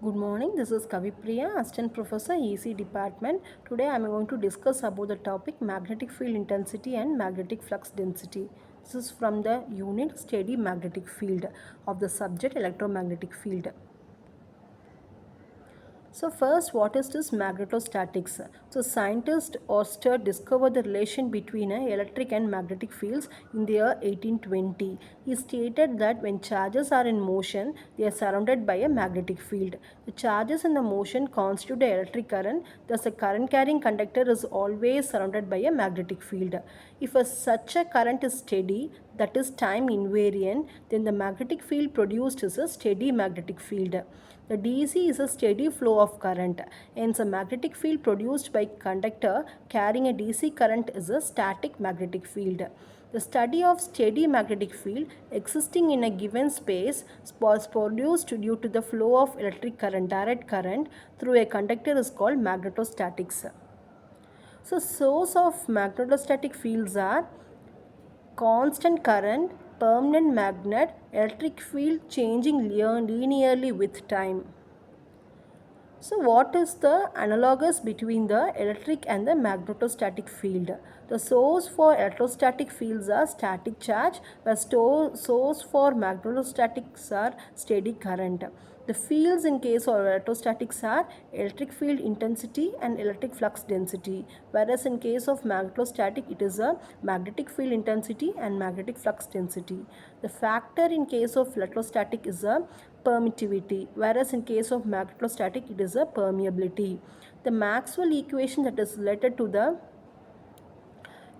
Good morning, this is Kavipriya, Assistant Professor, EC Department. Today I am going to discuss about the topic magnetic field intensity and magnetic flux density. This is from the unit steady magnetic field of the subject electromagnetic field. So first, what is this magnetostatics? So scientist Oster discovered the relation between electric and magnetic fields in the year 1820. He stated that when charges are in motion, they are surrounded by a magnetic field. The charges in the motion constitute the electric current, thus a current carrying conductor is always surrounded by a magnetic field. If such a current is steady, that is time invariant, then the magnetic field produced is a steady magnetic field. The DC is a steady flow of current, hence a magnetic field produced by conductor carrying a DC current is a static magnetic field. The study of steady magnetic field existing in a given space was produced due to the flow of electric current, direct current through a conductor is called magnetostatics. So source of magnetostatic fields are constant current, permanent magnet, electric field changing linearly with time. So what is the analogous between the electric and the magnetostatic field? The source for electrostatic fields are static charge, where source for magnetostatics are steady current. The fields in case of electrostatics are electric field intensity and electric flux density, whereas in case of magnetostatic it is a magnetic field intensity and magnetic flux density. The factor in case of electrostatic is a permittivity, whereas in case of magnetostatic it is a permeability. The Maxwell equation that is related to the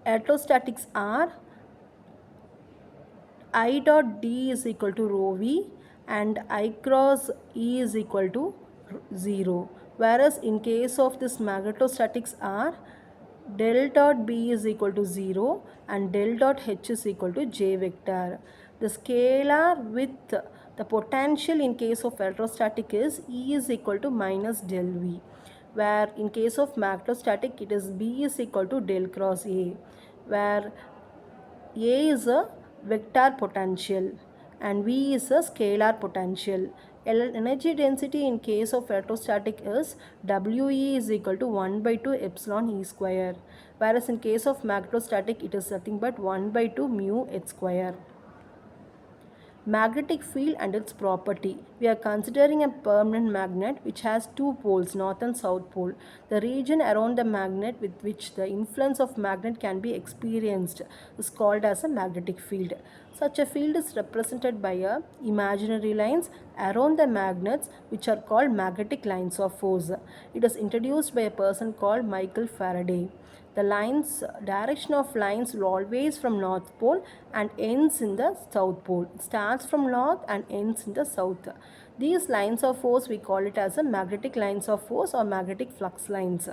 electrostatics are I dot D is equal to rho V and I cross E is equal to 0, whereas in case of this magnetostatics are del dot B is equal to 0 and del dot H is equal to J vector. The scalar with the potential in case of electrostatic is E is equal to minus del V, where in case of magnetostatic it is B is equal to del cross A, where A is a vector potential and V is a scalar potential. Energy density in case of electrostatic is WE is equal to 1 by 2 epsilon E square, whereas in case of magnetostatic it is nothing but 1 by 2 mu H square. Magnetic field and its property. We are considering a permanent magnet which has two poles, north and south pole. The region around the magnet with which the influence of magnet can be experienced is called as a magnetic field. Such a field is represented by imaginary lines around the magnets which are called magnetic lines of force. It was introduced by a person called Michael Faraday. The direction of lines will always from north pole and ends in the south pole. It starts from north and ends in the south. These lines of force we call it as a magnetic lines of force or magnetic flux lines.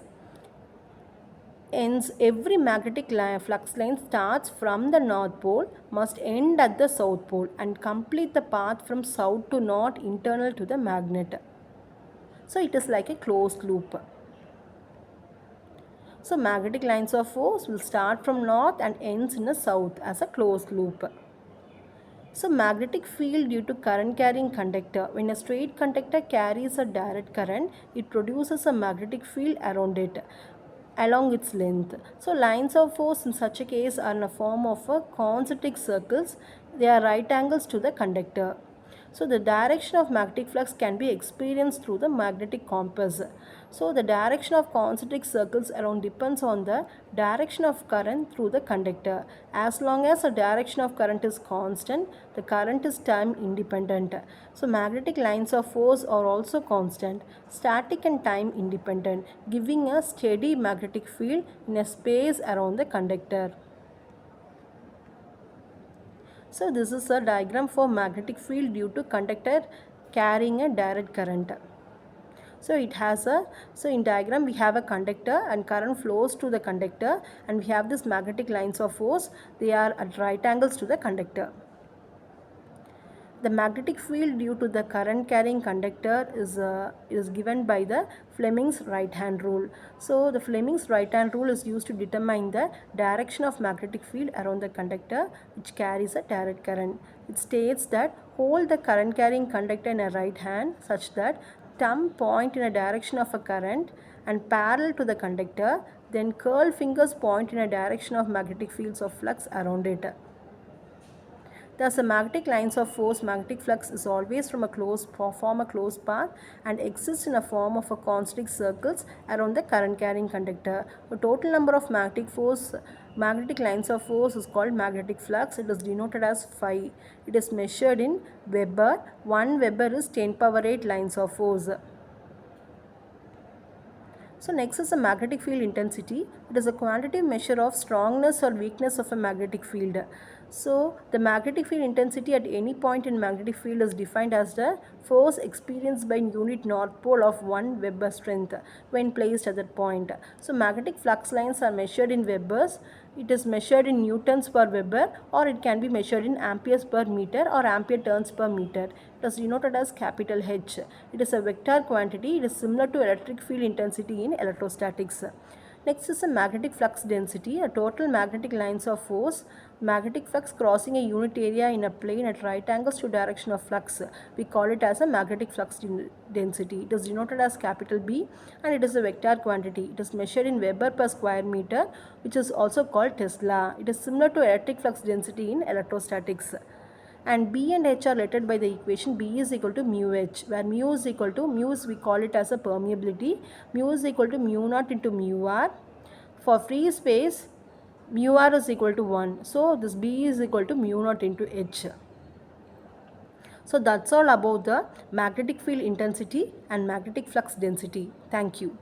Hence, every magnetic flux line starts from the north pole, must end at the south pole and complete the path from south to north internal to the magnet. So it is like a closed loop. So magnetic lines of force will start from north and ends in the south as a closed loop. So magnetic field due to current carrying conductor. When a straight conductor carries a direct current, it produces a magnetic field around it along its length. So lines of force in such a case are in a form of concentric circles. They are right angles to the conductor. So the direction of magnetic flux can be experienced through the magnetic compass. So the direction of concentric circles around depends on the direction of current through the conductor. As long as the direction of current is constant, the current is time independent. So magnetic lines of force are also constant, static and time independent, giving a steady magnetic field in a space around the conductor. So this is a diagram for magnetic field due to conductor carrying a direct current. So it has so in diagram we have a conductor and current flows to the conductor, and we have this magnetic lines of force. They are at right angles to the conductor. The magnetic field due to the current carrying conductor is given by the Fleming's right hand rule. So the Fleming's right hand rule is used to determine the direction of magnetic field around the conductor which carries a direct current. It states that hold the current carrying conductor in a right hand such that thumb point in a direction of a current and parallel to the conductor, then curl fingers point in a direction of magnetic fields of flux around it. Thus, the magnetic lines of force, magnetic flux is always from a form a closed path and exists in a form of a concentric circles around the current carrying conductor. The total number of magnetic lines of force is called magnetic flux. It is denoted as phi. It is measured in Weber. 1 Weber is 10 power 8 lines of force. So next is the magnetic field intensity. It is a quantitative measure of strongness or weakness of a magnetic field. So the magnetic field intensity at any point in magnetic field is defined as the force experienced by unit north pole of 1 Weber strength when placed at that point. So magnetic flux lines are measured in Webers. It is measured in newtons per Weber, or it can be measured in amperes per meter or ampere turns per meter. It is denoted as capital H. It is a vector quantity. It is similar to electric field intensity in electrostatics. Next is the magnetic flux density, a total magnetic lines of force, magnetic flux crossing a unit area in a plane at right angles to direction of flux. We call it as a magnetic flux density. It is denoted as capital B and it is a vector quantity. It is measured in Weber per square meter, which is also called Tesla. It is similar to electric flux density in electrostatics. And B and H are related by the equation B is equal to mu H, where mu is equal to, we call it as a permeability, mu is equal to mu naught into mu r. For free space, mu r is equal to 1. So this B is equal to mu naught into H. So that's all about the magnetic field intensity and magnetic flux density. Thank you.